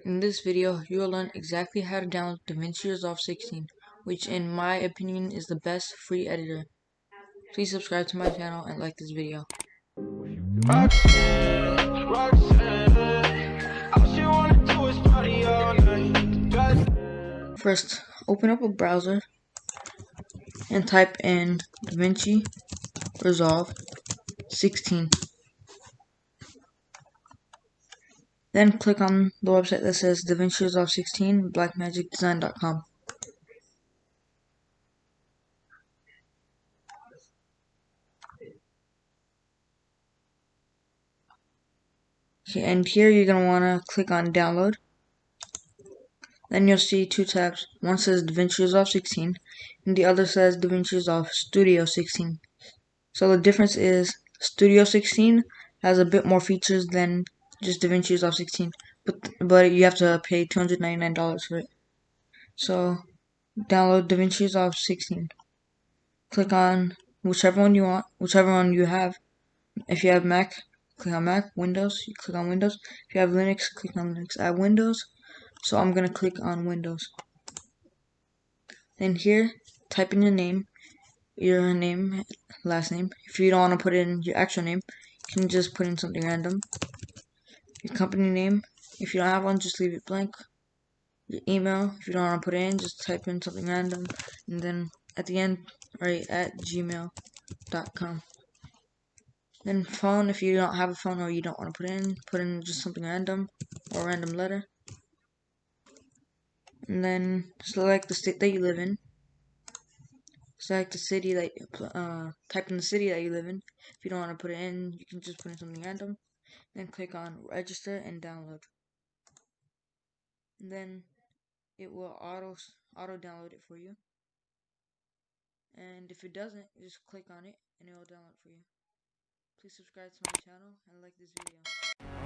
In this video, you will learn exactly how to download Davinci Resolve 16, which in my opinion is the best free editor. Please subscribe to my channel and like this video. First, open up a browser and type in Davinci Resolve 16. Then click on the website that says Davinci Resolve 16 blackmagicdesign.com. Okay, and here you're going to want to click on download. Then you'll see two tabs. One says Davinci Resolve 16 and the other says Davinci Resolve Studio 16. So the difference is Studio 16 has a bit more features than just Davinci Resolve 16, but you have to pay $299 for it. So download Davinci Resolve 16. Click on whichever one you want, whichever one you have. If you have Mac, click on Mac. Windows, you click on Windows. If you have Linux, click on Linux. I have Windows, so I'm gonna click on Windows. Then here, type in your name, last name. If you don't want to put in your actual name, you can just put in something random. Your company name, if you don't have one, just leave it blank. Your email, if you don't want to put it in, just type in something random. And then at the end, write @gmail.com. Then phone, if you don't have a phone or you don't want to put in just something random or a random letter. And then select the state that you live in. Select the city that type in the city that you live in. If you don't want to put it in, you can just put in something random. Then click on register and download. And then it will auto download it for you. And if it doesn't, just click on it and it will download for you. Please subscribe to my channel and like this video.